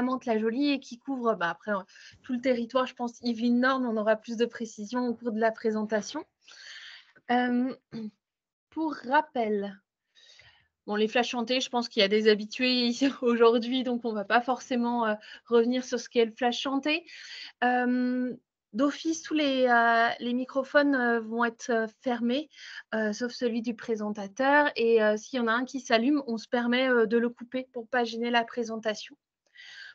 Mantes-la-Jolie et qui couvre après tout le territoire. Je pense Yvelines Nord, mais on aura plus de précision au cours de la présentation. Pour rappel, bon, les flashs chantés, je pense qu'il y a des habitués ici aujourd'hui, donc on ne va pas forcément revenir sur ce qu'est le flash chanté. D'office, tous les microphones vont être fermés, sauf celui du présentateur. Et s'il y en a un qui s'allume, on se permet de le couper pour ne pas gêner la présentation.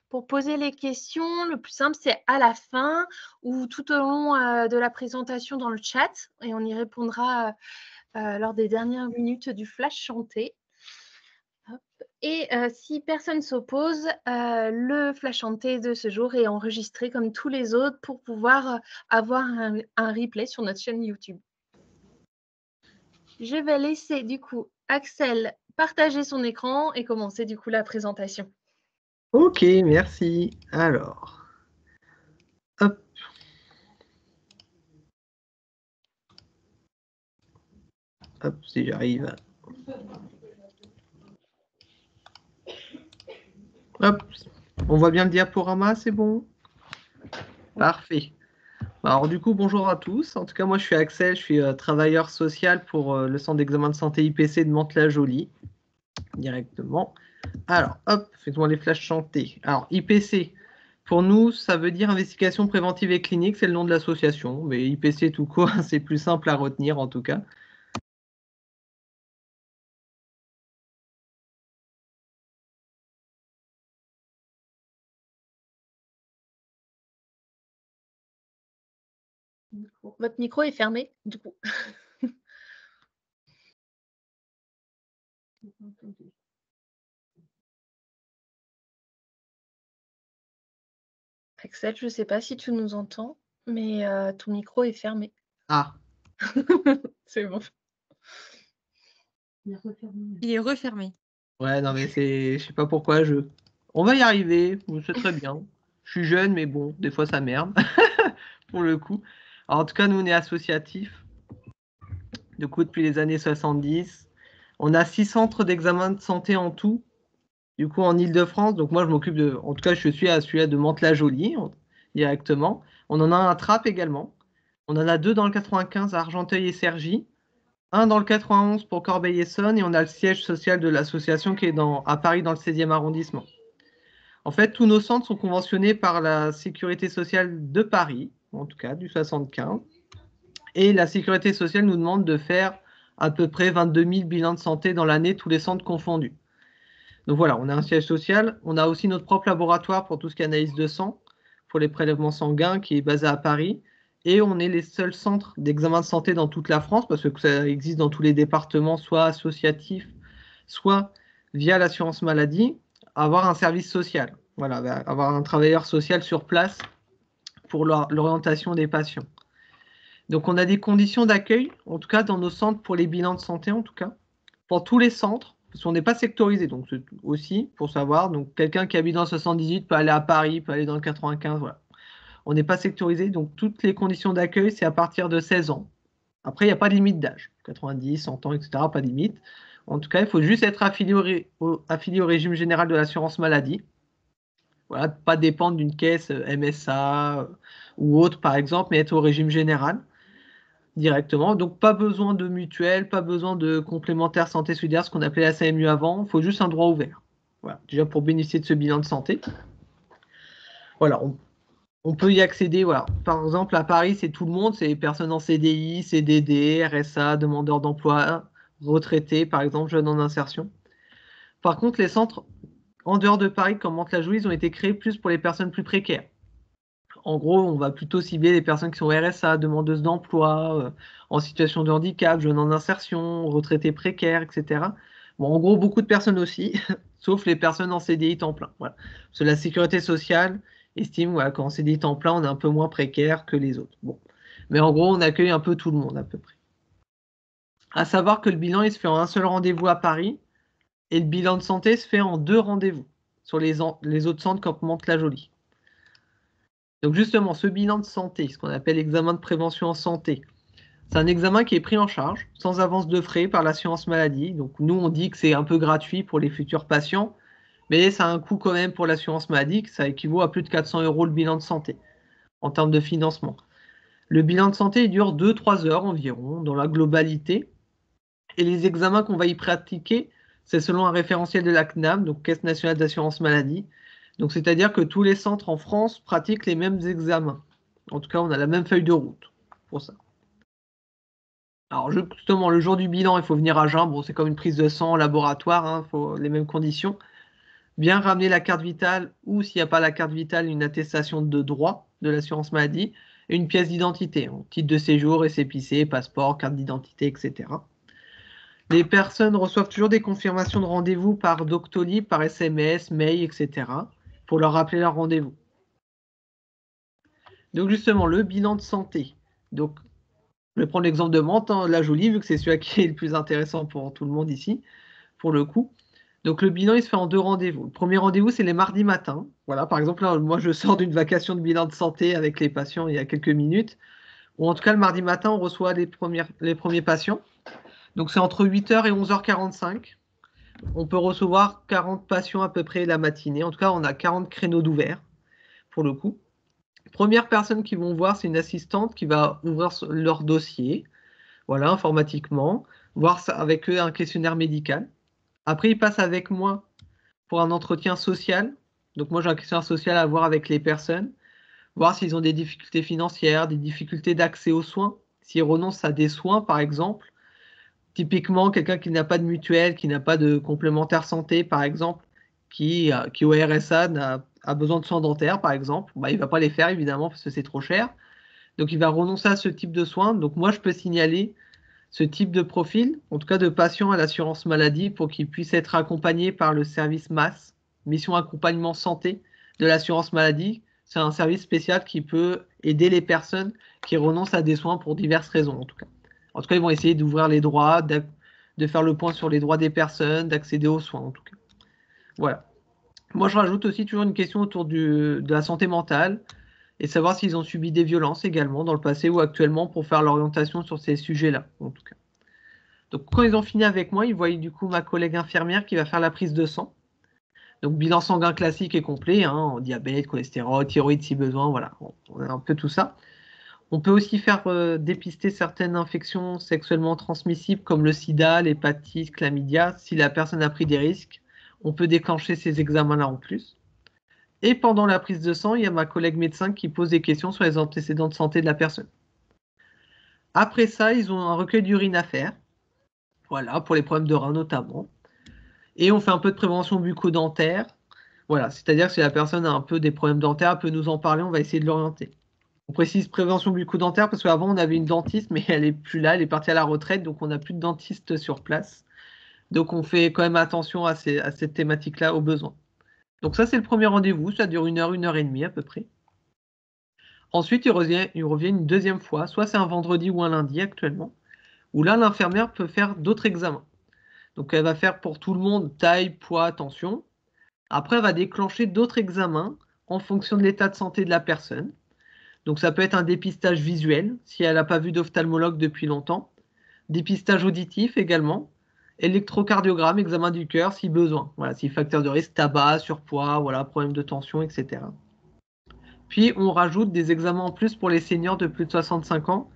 Pour poser les questions, le plus simple, c'est à la fin ou tout au long de la présentation dans le chat, et on y répondra lors des dernières minutes du flash chanté. Hop. Et si personne s'oppose, le flash chanté de ce jour est enregistré comme tous les autres pour pouvoir avoir un replay sur notre chaîne YouTube. Je vais laisser du coup Axel partager son écran et commencer du coup la présentation. Ok, merci. Alors, hop. Hop, si j'arrive. Hop, on voit bien le diaporama, c'est bon? Parfait. Alors du coup, bonjour à tous. En tout cas, moi je suis Axel, je suis travailleur social pour le centre d'examen de santé IPC de Mantes-la-Jolie, directement. Alors, hop, faites-moi les flashs chantés. Alors, IPC, pour nous, ça veut dire investigation préventive et clinique, c'est le nom de l'association, mais IPC tout court, c'est plus simple à retenir en tout cas. Votre micro est fermé, du coup. Axel, je ne sais pas si tu nous entends, mais ton micro est fermé. Ah. C'est bon. Il est refermé. Ouais, non mais je sais pas pourquoi, on va y arriver, c'est très bien. Je suis jeune, mais bon, des fois ça merde, pour le coup. Alors, en tout cas, nous, on est associatifs, du coup, depuis les années 70. On a 6 centres d'examen de santé en tout, du coup, en Île-de-France. Donc, moi, je m'occupe de. En tout cas, je suis à celui-là de Mantes-la-Jolie, directement. On en a un à Trappes également. On en a 2 dans le 95 à Argenteuil et Cergy. Un dans le 91 pour Corbeil-Essonnes. Et on a le siège social de l'association qui est à Paris, dans le 16e arrondissement. En fait, tous nos centres sont conventionnés par la Sécurité sociale de Paris, en tout cas, du 75. Et la Sécurité sociale nous demande de faire à peu près 22 000 bilans de santé dans l'année, tous les centres confondus. Donc voilà, on a un siège social. On a aussi notre propre laboratoire pour tout ce qui est analyse de sang, pour les prélèvements sanguins, qui est basé à Paris. Et on est les seuls centres d'examen de santé dans toute la France, parce que ça existe dans tous les départements, soit associatifs, soit via l'assurance maladie, avoir un service social. Voilà, avoir un travailleur social sur place pour l'orientation des patients. Donc on a des conditions d'accueil, en tout cas dans nos centres pour les bilans de santé, en tout cas, pour tous les centres, parce qu'on n'est pas sectorisé, donc aussi pour savoir, donc quelqu'un qui habite dans le 78 peut aller à Paris, peut aller dans le 95, voilà. On n'est pas sectorisé, donc toutes les conditions d'accueil, c'est à partir de 16 ans. Après, il n'y a pas de limite d'âge, 90, 100 ans, etc., pas de limite. En tout cas, il faut juste être affilié au régime général de l'assurance maladie. Voilà, pas dépendre d'une caisse MSA ou autre, par exemple, mais être au régime général directement. Donc, pas besoin de mutuelle, pas besoin de complémentaire santé solidaire, ce qu'on appelait la CMU avant. Il faut juste un droit ouvert. Voilà, déjà pour bénéficier de ce bilan de santé. Voilà, on peut y accéder. Voilà. Par exemple, à Paris, c'est tout le monde, c'est les personnes en CDI, CDD, RSA, demandeurs d'emploi, retraités, par exemple, jeunes en insertion. Par contre, les centres en dehors de Paris, comme Mantes-la-Jolie, ils ont été créés plus pour les personnes plus précaires. En gros, on va plutôt cibler les personnes qui sont RSA, demandeuses d'emploi, en situation de handicap, jeunes en insertion, retraités précaires, etc. Bon, en gros, beaucoup de personnes aussi, sauf les personnes en CDI temps plein. Voilà. Parce que la sécurité sociale estime qu'en CDI temps plein, on est un peu moins précaire que les autres. Bon. Mais en gros, on accueille un peu tout le monde à peu près. À savoir que le bilan, il se fait en un seul rendez-vous à Paris et le bilan de santé se fait en 2 rendez-vous sur les autres centres comme Mantes-la-Jolie. Donc justement, ce bilan de santé, ce qu'on appelle l'examen de prévention en santé, c'est un examen qui est pris en charge sans avance de frais par l'assurance maladie. Donc nous, on dit que c'est un peu gratuit pour les futurs patients, Mais ça a un coût quand même pour l'assurance maladie, ça équivaut à plus de 400 € le bilan de santé en termes de financement. Le bilan de santé il dure 2-3 heures environ dans la globalité. Et les examens qu'on va y pratiquer, c'est selon un référentiel de la CNAM, donc Caisse nationale d'assurance maladie. Donc c'est-à-dire que tous les centres en France pratiquent les mêmes examens. En tout cas, on a la même feuille de route pour ça. Alors justement, le jour du bilan, il faut venir à jeun. Bon, c'est comme une prise de sang en laboratoire, hein, faut les mêmes conditions. Bien ramener la carte vitale ou s'il n'y a pas la carte vitale, une attestation de droit de l'assurance maladie et une pièce d'identité, hein, titre de séjour, récépissé, passeport, carte d'identité, etc. Les personnes reçoivent toujours des confirmations de rendez-vous par Doctolib, par SMS, mail, etc. pour leur rappeler leur rendez-vous. Donc justement, le bilan de santé. Donc, je vais prendre l'exemple de Mantes-la-Jolie, vu que c'est celui qui est le plus intéressant pour tout le monde ici, pour le coup. Donc le bilan, il se fait en 2 rendez-vous. Le premier rendez-vous, c'est les mardis matins. Voilà, par exemple, là, moi, je sors d'une vacation de bilan de santé avec les patients il y a quelques minutes. Ou en tout cas, le mardi matin, on reçoit les premiers patients. Donc c'est entre 8h et 11h45. On peut recevoir 40 patients à peu près la matinée. En tout cas, on a 40 créneaux d'ouvert, pour le coup. Première personne qu'ils vont voir, c'est une assistante qui va ouvrir leur dossier, voilà, informatiquement, voir ça avec eux un questionnaire médical. Après, ils passent avec moi pour un entretien social. Donc moi, j'ai un questionnaire social à voir avec les personnes, voir s'ils ont des difficultés financières, des difficultés d'accès aux soins, s'ils renoncent à des soins, par exemple. Typiquement, quelqu'un qui n'a pas de mutuelle, qui n'a pas de complémentaire santé, par exemple, qui au RSA a besoin de soins dentaires, par exemple, bah, il ne va pas les faire, évidemment, parce que c'est trop cher. Donc, il va renoncer à ce type de soins. Donc, moi, je peux signaler ce type de profil, en tout cas de patient à l'assurance maladie, pour qu'il puisse être accompagné par le service MAS, Mission Accompagnement Santé de l'assurance maladie. C'est un service spécial qui peut aider les personnes qui renoncent à des soins pour diverses raisons, en tout cas. En tout cas, ils vont essayer d'ouvrir les droits, de faire le point sur les droits des personnes, d'accéder aux soins, en tout cas. Voilà. Moi, je rajoute aussi toujours une question autour de la santé mentale et savoir s'ils ont subi des violences également dans le passé ou actuellement pour faire l'orientation sur ces sujets-là, en tout cas. Donc, quand ils ont fini avec moi, ils voient du coup ma collègue infirmière qui va faire la prise de sang. Donc, bilan sanguin classique et complet, hein, diabète, cholestérol, thyroïde si besoin, voilà, on a un peu tout ça. On peut aussi faire dépister certaines infections sexuellement transmissibles comme le sida, l'hépatite, chlamydia. Si la personne a pris des risques, on peut déclencher ces examens-là en plus. Et pendant la prise de sang, il y a ma collègue médecin qui pose des questions sur les antécédents de santé de la personne. Après ça, ils ont un recueil d'urine à faire. Voilà, pour les problèmes de rein notamment. Et on fait un peu de prévention bucco-dentaire. Voilà, c'est-à-dire que si la personne a un peu des problèmes dentaires, elle peut nous en parler, on va essayer de l'orienter. On précise prévention bucco-dentaire parce qu'avant on avait une dentiste, mais elle est plus là, elle est partie à la retraite, donc on n'a plus de dentiste sur place. Donc on fait quand même attention à cette thématique-là au besoin. Donc ça c'est le premier rendez-vous, ça dure 1 heure et demie à peu près. Ensuite il revient une deuxième fois, soit c'est un vendredi ou un lundi actuellement, où là l'infirmière peut faire d'autres examens. Donc elle va faire pour tout le monde taille, poids, tension. Après elle va déclencher d'autres examens en fonction de l'état de santé de la personne. Donc ça peut être un dépistage visuel, si elle n'a pas vu d'ophtalmologue depuis longtemps. Dépistage auditif également. Électrocardiogramme, examen du cœur si besoin. Voilà, si facteur de risque, tabac, surpoids, voilà, problème de tension, etc. Puis on rajoute des examens en plus pour les seniors de plus de 65 ans.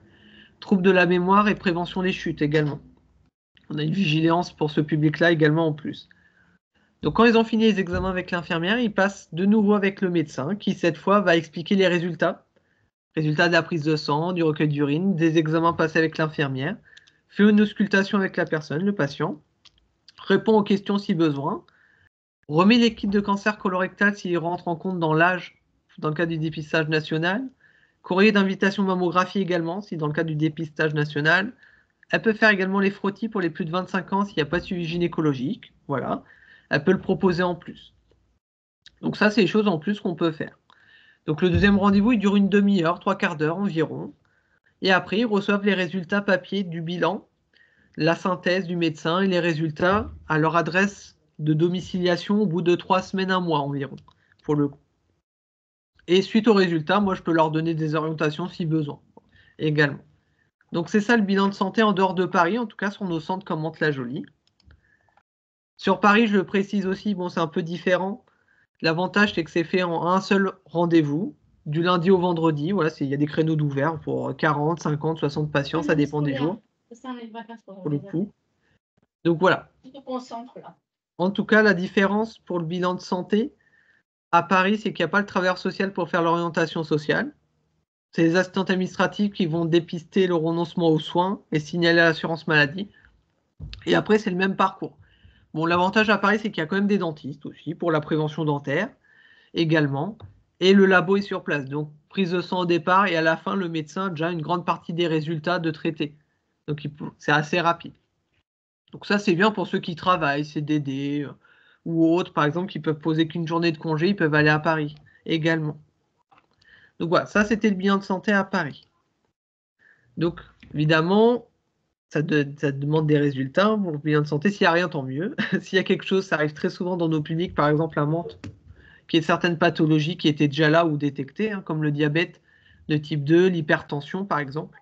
Troubles de la mémoire et prévention des chutes également. On a une vigilance pour ce public-là également en plus. Donc quand ils ont fini les examens avec l'infirmière, ils passent de nouveau avec le médecin qui cette fois va expliquer les résultats. Résultat de la prise de sang, du recueil d'urine, des examens passés avec l'infirmière, fait une auscultation avec la personne, le patient, répond aux questions si besoin, remet les kits de cancer colorectal s'il rentre en compte dans l'âge, dans le cadre du dépistage national, courrier d'invitation mammographie également, si dans le cadre du dépistage national. Elle peut faire également les frottis pour les plus de 25 ans s'il n'y a pas de suivi gynécologique. Voilà. Elle peut le proposer en plus. Donc ça, c'est les choses en plus qu'on peut faire. Donc le deuxième rendez-vous, il dure une demi-heure, 3/4 d'heure environ. Et après, ils reçoivent les résultats papier du bilan, la synthèse du médecin et les résultats à leur adresse de domiciliation au bout de 3 semaines, un mois environ, pour le coup. Et suite aux résultats, moi, je peux leur donner des orientations si besoin, également. Donc c'est ça le bilan de santé en dehors de Paris, en tout cas sur nos centres comme Mantes-la-Jolie. Sur Paris, je le précise aussi, bon, c'est un peu différent. L'avantage, c'est que c'est fait en un seul rendez-vous, du lundi au vendredi. Voilà, il y a des créneaux d'ouvert pour 40, 50, 60 patients, ça dépend des jours, pour le coup. Donc voilà. En tout cas, la différence pour le bilan de santé à Paris, c'est qu'il n'y a pas le travailleur social pour faire l'orientation sociale. C'est les assistantes administratives qui vont dépister le renoncement aux soins et signaler à l'assurance maladie. Et après, c'est le même parcours. Bon, l'avantage à Paris, c'est qu'il y a quand même des dentistes aussi pour la prévention dentaire également. Et le labo est sur place. Donc, prise de sang au départ et à la fin, le médecin a déjà une grande partie des résultats de traité. Donc, c'est assez rapide. Donc, ça, c'est bien pour ceux qui travaillent, CDD ou autres, par exemple, qui peuvent poser qu'une journée de congé, ils peuvent aller à Paris également. Donc, voilà, ça, c'était le bilan de santé à Paris. Donc, évidemment, ça demande des résultats pour le bilan de santé. S'il n'y a rien, tant mieux. S'il y a quelque chose, ça arrive très souvent dans nos publics, par exemple, à Mantes, qu'il y ait certaines pathologies qui étaient déjà là ou détectées, hein, comme le diabète de type 2, l'hypertension, par exemple,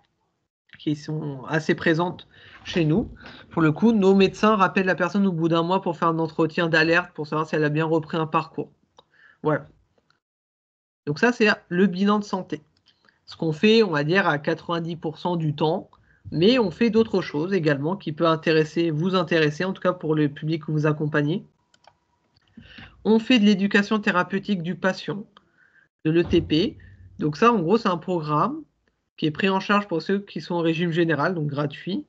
qui sont assez présentes chez nous. Pour le coup, nos médecins rappellent la personne au bout d'un mois pour faire un entretien d'alerte pour savoir si elle a bien repris un parcours. Voilà. Donc ça, c'est le bilan de santé. Ce qu'on fait, on va dire, à 90% du temps, mais on fait d'autres choses également qui peuvent vous intéresser, en tout cas pour le public que vous accompagnez. On fait de l'éducation thérapeutique du patient, de l'ETP. Donc ça, en gros, c'est un programme qui est pris en charge pour ceux qui sont au régime général, donc gratuit,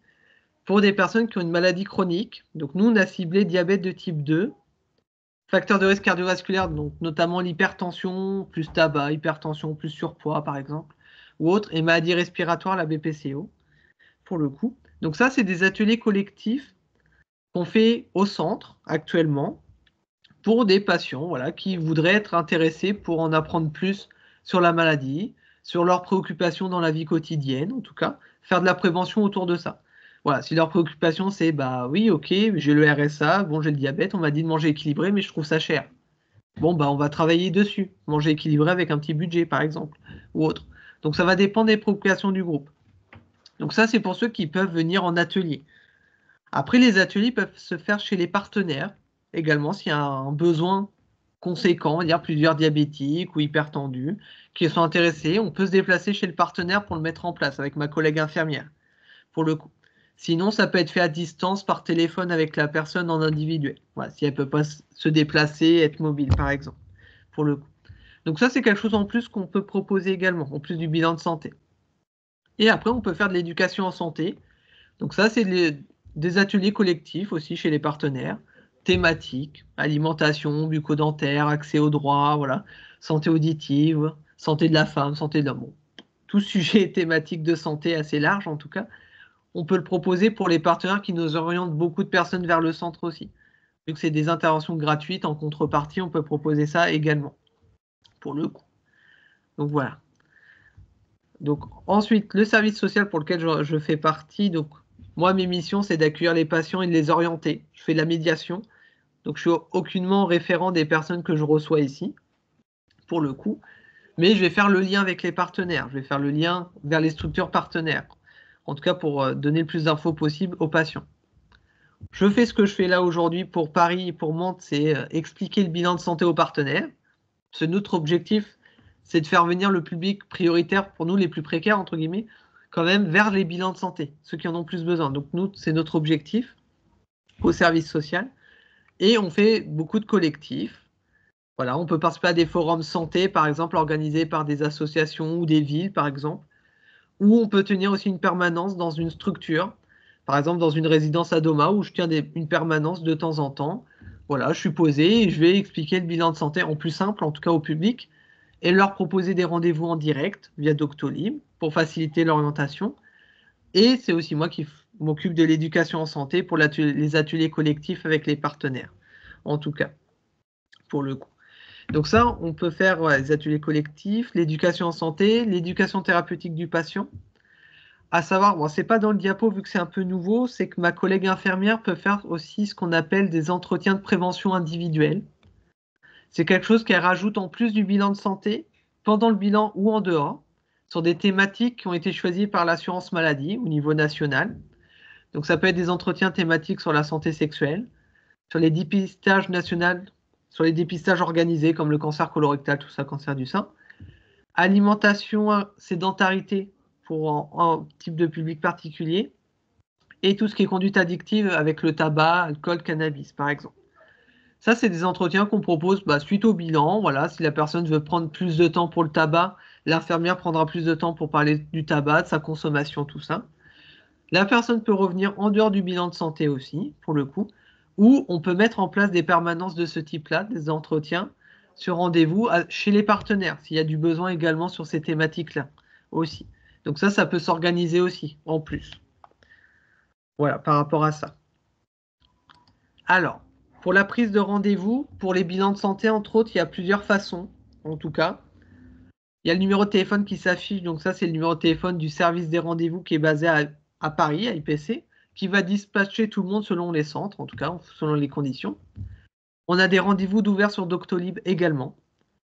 pour des personnes qui ont une maladie chronique. Donc nous, on a ciblé diabète de type 2, facteurs de risque cardiovasculaire, donc notamment l'hypertension, plus tabac, hypertension, plus surpoids, par exemple, ou autre, et maladie respiratoire, la BPCO, pour le coup. Donc ça, c'est des ateliers collectifs qu'on fait au centre actuellement pour des patients, voilà, qui voudraient être intéressés pour en apprendre plus sur la maladie, sur leurs préoccupations dans la vie quotidienne, en tout cas, faire de la prévention autour de ça. Voilà, si leur préoccupation c'est bah oui, ok, j'ai le RSA, bon, j'ai le diabète, on m'a dit de manger équilibré, mais je trouve ça cher. Bon, bah on va travailler dessus, manger équilibré avec un petit budget, par exemple, ou autre. Donc ça va dépendre des préoccupations du groupe. Donc ça, c'est pour ceux qui peuvent venir en atelier. Après, les ateliers peuvent se faire chez les partenaires également, s'il y a un besoin conséquent, il y a plusieurs diabétiques ou hypertendus qui sont intéressés, on peut se déplacer chez le partenaire pour le mettre en place avec ma collègue infirmière, pour le coup. Sinon, ça peut être fait à distance par téléphone avec la personne en individuel. Voilà, si elle ne peut pas se déplacer, être mobile, par exemple, pour le coup. Donc ça, c'est quelque chose en plus qu'on peut proposer également, en plus du bilan de santé. Et après, on peut faire de l'éducation en santé. Donc ça, c'est des ateliers collectifs aussi chez les partenaires, thématiques, alimentation, bucco-dentaire, accès aux droits, voilà, santé auditive, santé de la femme, santé de l'homme. Bon, tout sujet thématique de santé assez large en tout cas. On peut le proposer pour les partenaires qui nous orientent beaucoup de personnes vers le centre aussi. Vu que c'est des interventions gratuites, en contrepartie, on peut proposer ça également, pour le coup. Donc voilà. Donc ensuite, le service social pour lequel je fais partie, donc moi, mes missions, c'est d'accueillir les patients et de les orienter. Je fais de la médiation. Donc, je suis aucunement référent des personnes que je reçois ici, pour le coup. Mais je vais faire le lien avec les partenaires. Je vais faire le lien vers les structures partenaires. En tout cas, pour donner le plus d'infos possible aux patients. Je fais ce que je fais là aujourd'hui pour Paris et pour Mantes, c'est expliquer le bilan de santé aux partenaires. C'est notre objectif, c'est de faire venir le public prioritaire pour nous, les plus précaires, entre guillemets, quand même vers les bilans de santé, ceux qui en ont plus besoin. Donc nous, c'est notre objectif au service social. Et on fait beaucoup de collectifs. Voilà, on peut participer à des forums santé, par exemple, organisés par des associations ou des villes, par exemple. Ou on peut tenir aussi une permanence dans une structure, par exemple dans une résidence à Doma, où je tiens une permanence de temps en temps. Voilà, je suis posé et je vais expliquer le bilan de santé en plus simple, en tout cas au public, et leur proposer des rendez-vous en direct via Doctolib pour faciliter l'orientation. Et c'est aussi moi qui m'occupe de l'éducation en santé pour les ateliers collectifs avec les partenaires, en tout cas, pour le coup. Donc ça, on peut faire les ateliers collectifs, l'éducation en santé, l'éducation thérapeutique du patient. À savoir, bon, c'est pas dans le diapo vu que c'est un peu nouveau, c'est que ma collègue infirmière peut faire aussi ce qu'on appelle des entretiens de prévention individuelle. C'est quelque chose qu'elle rajoute en plus du bilan de santé, pendant le bilan ou en dehors, sur des thématiques qui ont été choisies par l'assurance maladie au niveau national. Donc ça peut être des entretiens thématiques sur la santé sexuelle, sur les dépistages nationaux, sur les dépistages organisés comme le cancer colorectal, tout ça, cancer du sein. Alimentation, sédentarité pour un type de public particulier. Et tout ce qui est conduite addictive avec le tabac, alcool, cannabis, par exemple. Ça, c'est des entretiens qu'on propose suite au bilan. Voilà, si la personne veut prendre plus de temps pour le tabac, l'infirmière prendra plus de temps pour parler du tabac, de sa consommation, tout ça. La personne peut revenir en dehors du bilan de santé aussi, pour le coup, ou on peut mettre en place des permanences de ce type-là, des entretiens sur rendez-vous chez les partenaires, s'il y a du besoin également sur ces thématiques-là aussi. Donc ça peut s'organiser aussi, en plus. Voilà, par rapport à ça. Alors, pour la prise de rendez-vous, pour les bilans de santé, entre autres, il y a plusieurs façons, en tout cas. Il y a le numéro de téléphone qui s'affiche, donc ça, c'est le numéro de téléphone du service des rendez-vous qui est basé à Paris, à IPC, qui va dispatcher tout le monde selon les centres, en tout cas, selon les conditions. On a des rendez-vous d'ouvert sur Doctolib également,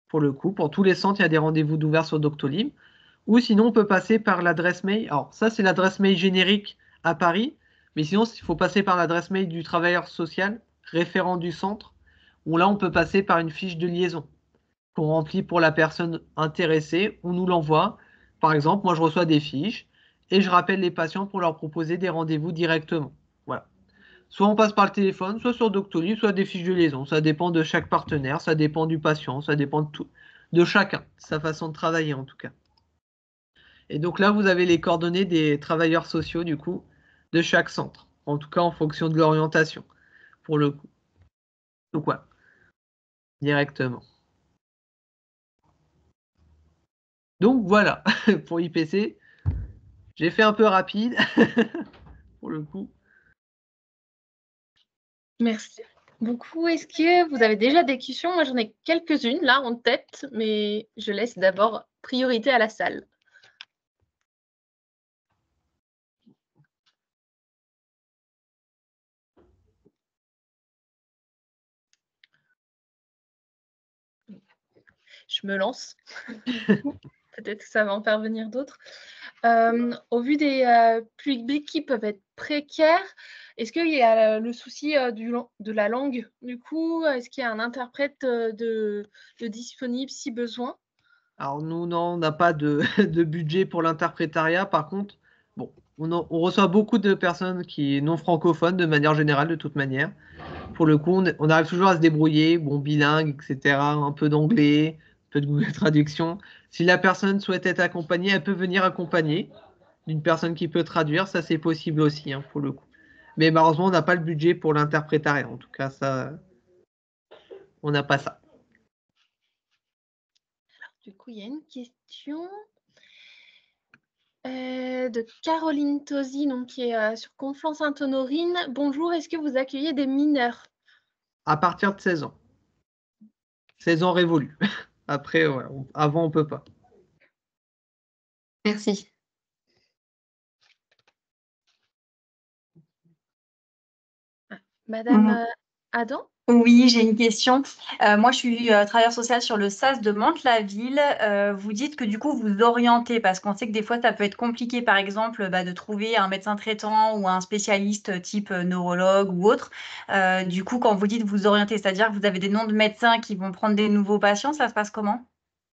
pour le coup. Pour tous les centres, il y a des rendez-vous d'ouvert sur Doctolib. Ou sinon, on peut passer par l'adresse mail. Alors, ça, c'est l'adresse mail générique à Paris. Mais sinon, il faut passer par l'adresse mail du travailleur social, référent du centre, où là, on peut passer par une fiche de liaison qu'on remplit pour la personne intéressée. On nous l'envoie. Par exemple, moi, je reçois des fiches et je rappelle les patients pour leur proposer des rendez-vous directement. Voilà. Soit on passe par le téléphone, soit sur Doctolib, soit des fiches de liaison. Ça dépend de chaque partenaire, ça dépend du patient, ça dépend de tout, de chacun, sa façon de travailler en tout cas. Et donc là, vous avez les coordonnées des travailleurs sociaux, du coup, de chaque centre. En tout cas, en fonction de l'orientation, pour le coup. Donc, ouais, directement. Donc, voilà, pour IPC. J'ai fait un peu rapide, pour le coup. Merci beaucoup. Est-ce que vous avez déjà des questions? Moi, j'en ai quelques-unes là en tête, mais je laisse d'abord priorité à la salle. Je me lance. Peut-être que ça va en faire venir d'autres. Au vu des publics qui peuvent être précaires, est-ce qu'il y a le souci de la langue du coup? Est-ce qu'il y a un interprète de disponible si besoin? Alors, nous, non, on n'a pas de, de budget pour l'interprétariat. Par contre, bon, on reçoit beaucoup de personnes qui non francophones de manière générale, de toute manière. Pour le coup, on arrive toujours à se débrouiller, bon, bilingue, etc. Un peu d'anglais, un peu de Google Traduction. Si la personne souhaite être accompagnée, elle peut venir accompagner d'une personne qui peut traduire. Ça, c'est possible aussi, hein, pour le coup. Mais malheureusement, on n'a pas le budget pour l'interprétariat. En tout cas, ça, on n'a pas ça. Du coup, il y a une question de Caroline Tosi, donc, qui est sur Conflans-Sainte-Honorine. Bonjour, est-ce que vous accueillez des mineurs? À partir de 16 ans. 16 ans révolus. Après, voilà, avant, on ne peut pas. Merci. Madame Adam? Oui, j'ai une question. Moi, je suis travailleur social sur le SAS de Mantes-la-Ville. Vous dites que du coup, vous orientez parce qu'on sait que des fois, ça peut être compliqué, par exemple, de trouver un médecin traitant ou un spécialiste type neurologue ou autre. Du coup, quand vous dites vous orientez, c'est-à-dire que vous avez des noms de médecins qui vont prendre des nouveaux patients, ça se passe comment?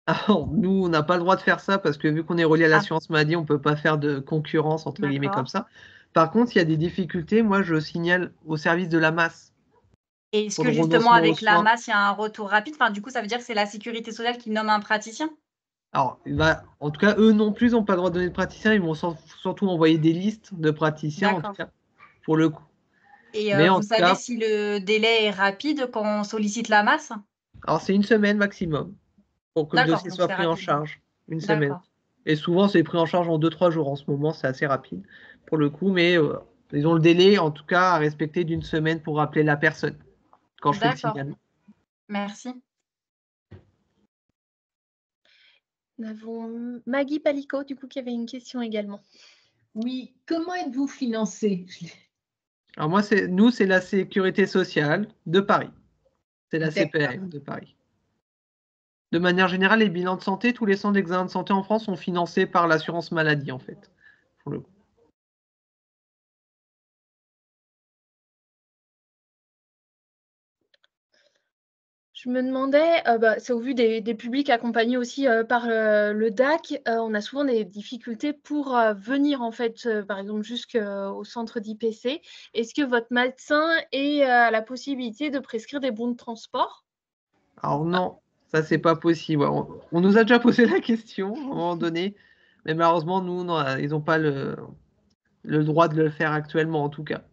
Alors, nous, on n'a pas le droit de faire ça parce que vu qu'on est relié à Ah, l'assurance maladie, on ne peut pas faire de concurrence, entre guillemets, comme d'accord. ça. Par contre, il y a des difficultés. Moi, je signale au service de la masse Et est-ce pour le que justement, renoncement aux avec la soins. masse, il y a un retour rapide? Enfin, du coup, ça veut dire que c'est la sécurité sociale qui nomme un praticien? Alors, en tout cas, eux non plus n'ont pas le droit de donner de praticiens. Ils vont surtout envoyer des listes de praticiens, en tout D'accord. cas, pour le coup. Et Mais en vous tout savez cas, si le délai est rapide quand on sollicite la masse? alors c'est une semaine maximum pour que le D'accord, dossier donc soit c'est pris en rapide. charge. Une semaine. D'accord. Et souvent, c'est pris en charge en 2-3 jours. En ce moment, c'est assez rapide pour le coup. Mais ils ont le délai, en tout cas, à respecter d'une semaine pour rappeler la personne quand je fais le D'accord. signalement. Merci. Nous avons Maggie Palico, du coup, qui avait une question également. Oui, comment êtes-vous financé? Alors moi, nous, c'est la sécurité sociale de Paris. C'est la D'accord. CPAM de Paris. De manière générale, les bilans de santé, tous les centres d'examen de santé en France sont financés par l'assurance maladie, en fait, pour le coup. Je me demandais, c'est au vu des publics accompagnés aussi par le DAC, on a souvent des difficultés pour venir en fait, par exemple jusqu'au centre d'IPC. Est-ce que votre médecin a la possibilité de prescrire des bons de transport? Alors non, ça c'est pas possible. Ouais, on nous a déjà posé la question à un moment donné, mais malheureusement, nous, non, ils n'ont pas le droit de le faire actuellement, en tout cas,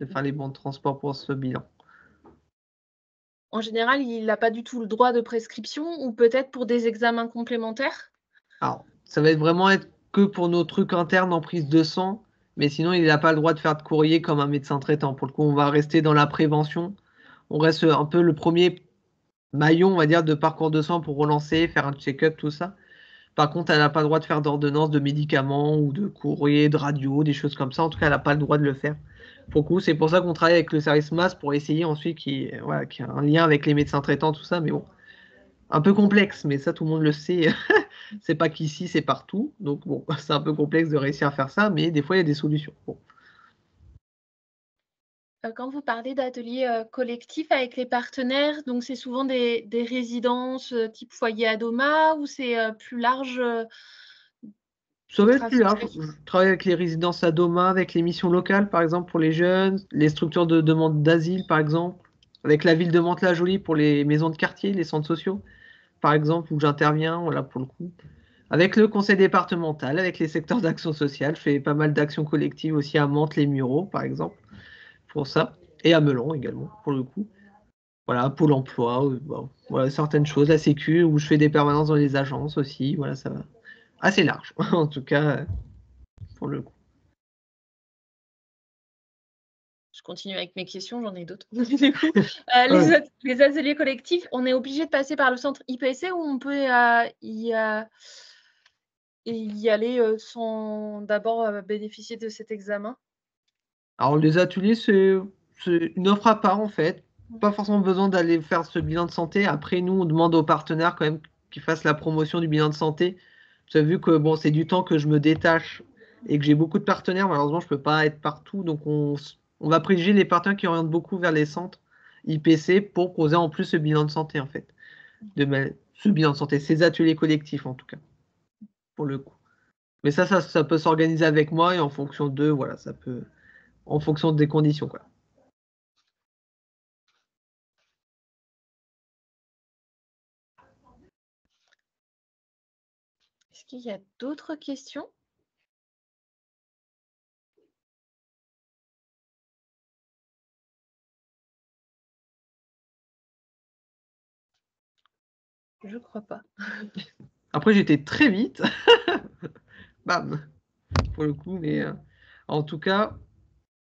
de faire les bons de transport pour ce bilan. En général, il n'a pas du tout le droit de prescription ou peut-être pour des examens complémentaires? Alors, ça va vraiment être que pour nos trucs internes en prise de sang, mais sinon, il n'a pas le droit de faire de courrier comme un médecin traitant. Pour le coup, on va rester dans la prévention. On reste un peu le premier maillon, on va dire, de parcours de soins pour relancer, faire un check-up, tout ça. Par contre, elle n'a pas le droit de faire d'ordonnance de médicaments ou de courrier, de radio, des choses comme ça. En tout cas, elle n'a pas le droit de le faire. Pour le coup, c'est pour ça qu'on travaille avec le service MAS pour essayer ensuite qu'il y ait un lien avec les médecins traitants, tout ça. Mais bon, un peu complexe, mais ça, tout le monde le sait. C'est pas qu'ici, c'est partout. Donc bon, c'est un peu complexe de réussir à faire ça, mais des fois, il y a des solutions. Bon. Quand vous parlez d'ateliers collectifs avec les partenaires, donc c'est souvent des résidences type foyer Adoma ou c'est plus large Ça va votre être plus large. association? Je travaille avec les résidences à Doma, avec les missions locales, par exemple, pour les jeunes, les structures de demande d'asile, par exemple, avec la ville de Mantes-la-Jolie pour les maisons de quartier, les centres sociaux, par exemple, où j'interviens, voilà, pour le coup. Avec le conseil départemental, avec les secteurs d'action sociale, je fais pas mal d'actions collectives aussi à Mantes, les Mureaux, par exemple, pour ça, et à Melun également, pour le coup. Voilà, Pôle emploi, bon, voilà, certaines choses, la Sécu, où je fais des permanences dans les agences aussi, voilà, ça va. Assez large, en tout cas, pour le coup. Je continue avec mes questions, j'en ai d'autres. Du coup, Ouais. les ateliers collectifs, on est obligé de passer par le centre IPC ou on peut y aller sans d'abord bénéficier de cet examen? Alors, les ateliers, c'est une offre à part, en fait. Pas forcément besoin d'aller faire ce bilan de santé. Après, nous, on demande aux partenaires quand même qu'ils fassent la promotion du bilan de santé. Vous avez vu que bon, c'est du temps que je me détache et que j'ai beaucoup de partenaires. Malheureusement, je ne peux pas être partout. Donc, on va privilégier les partenaires qui orientent beaucoup vers les centres IPC pour poser en plus ce bilan de santé, en fait. Ce bilan de santé, ces ateliers collectifs, en tout cas, pour le coup. Mais ça peut s'organiser avec moi et en fonction d'eux, voilà, ça peut, en fonction des conditions, quoi. Est-ce qu'il y a d'autres questions? Je crois pas. Après, j'étais très vite. Bam, pour le coup. Mais en tout cas,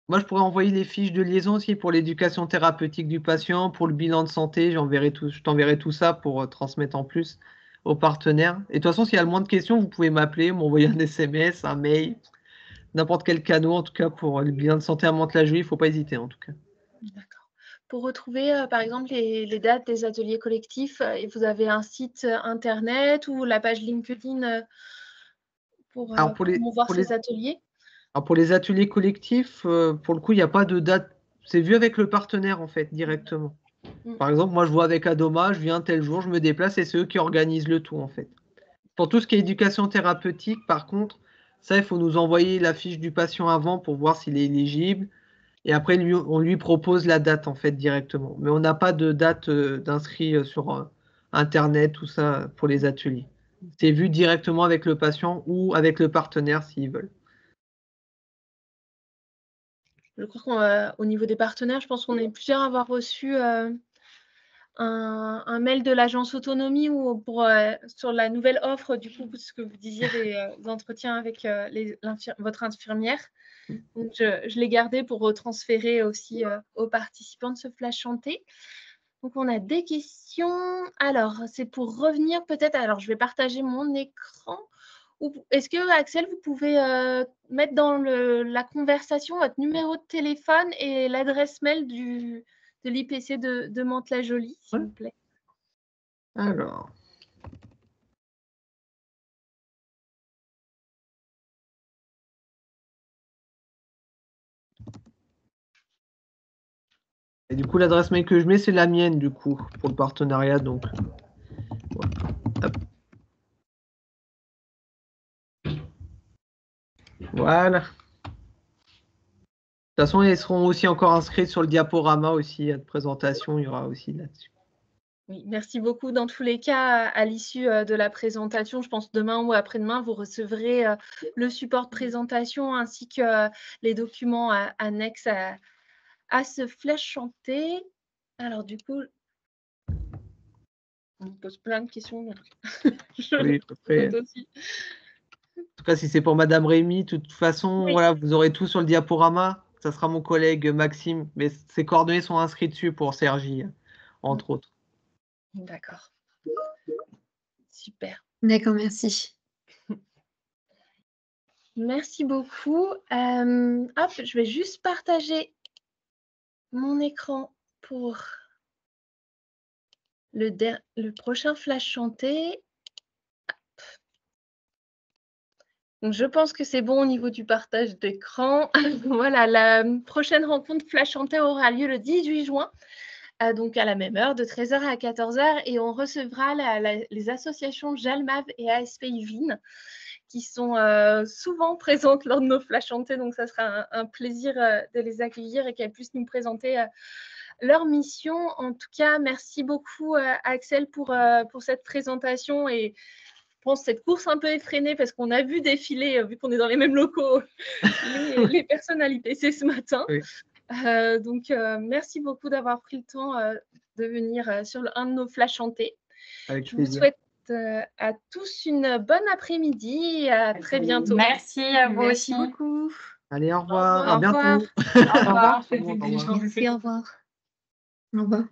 moi, je pourrais envoyer les fiches de liaison aussi pour l'éducation thérapeutique du patient, pour le bilan de santé. Je t'enverrai tout ça pour transmettre en plus aux partenaires. Et de toute façon, s'il y a le moins de questions, vous pouvez m'appeler, m'envoyer un SMS, un mail, n'importe quel canal, en tout cas, pour le bilan de santé à Mantes-la-Jolie. Il ne faut pas hésiter, en tout cas. D'accord. Pour retrouver, par exemple, les dates des ateliers collectifs, vous avez un site internet ou la page LinkedIn pour Alors, promouvoir ces ateliers? pour les ateliers collectifs, pour le coup, il n'y a pas de date. C'est vu avec le partenaire, en fait, directement. Mm. Par exemple, moi, je vois avec Adoma, je viens tel jour, je me déplace et c'est eux qui organisent le tout, en fait. Pour tout ce qui est éducation thérapeutique, par contre, ça, il faut nous envoyer la fiche du patient avant pour voir s'il est éligible. Et après, on lui propose la date, en fait, directement. Mais on n'a pas de date d'inscrit sur Internet, tout ça, pour les ateliers. C'est vu directement avec le patient ou avec le partenaire s'ils veulent. Je crois qu'au niveau des partenaires, je pense qu'on est plusieurs à avoir reçu un mail de l'agence autonomie ou sur la nouvelle offre, du coup, ce que vous disiez des entretiens avec votre infirmière. Donc, je l'ai gardé pour retransférer aussi aux participants de ce flash santé. Donc, on a des questions. Alors, c'est pour revenir peut-être. Alors, je vais partager mon écran. Est-ce que, Axel, vous pouvez mettre dans la conversation votre numéro de téléphone et l'adresse mail de l'IPC de Mantes-la-Jolie, s'il Ouais. vous plaît? Alors, Et du coup, l'adresse mail que je mets, c'est la mienne, du coup, pour le partenariat. Donc, hop. Voilà. De toute façon, elles seront aussi encore inscrites sur le diaporama aussi de présentation. Il y aura aussi là-dessus. Oui, merci beaucoup. Dans tous les cas, à l'issue de la présentation, je pense demain ou après-demain, vous recevrez le support de présentation ainsi que les documents annexes à ce flash chanté. Alors du coup, on me pose plein de questions. Donc Oui, après. note aussi. En tout cas, si c'est pour Madame Rémy, de toute façon, Oui. voilà, vous aurez tout sur le diaporama. Ça sera mon collègue Maxime, mais ses coordonnées sont inscrites dessus pour Sergi, entre autres. D'accord. Super. D'accord, merci. Merci beaucoup. Hop, je vais juste partager mon écran pour le prochain flash chanté. Donc, je pense que c'est bon au niveau du partage d'écran. Voilà, la prochaine rencontre flash chanté aura lieu le 18 juin, donc à la même heure, de 13h à 14h, et on recevra les associations JALMAV et ASP Yvelines, qui sont souvent présentes lors de nos flash chantés. Donc, ça sera un plaisir de les accueillir et qu'elles puissent nous présenter leur mission. En tout cas, merci beaucoup Axel pour cette présentation et je pense cette course un peu effrénée parce qu'on a vu défiler, vu qu'on est dans les mêmes locaux, les personnes à l'IPC ce matin. Oui. Donc, merci beaucoup d'avoir pris le temps de venir sur un de nos flash chantés. Avec Je plaisir. vous souhaite à tous une bonne après-midi et à très bientôt. Merci à vous Merci aussi. beaucoup. Allez, au revoir. Au À bientôt. Au revoir. Merci, au revoir. Au revoir.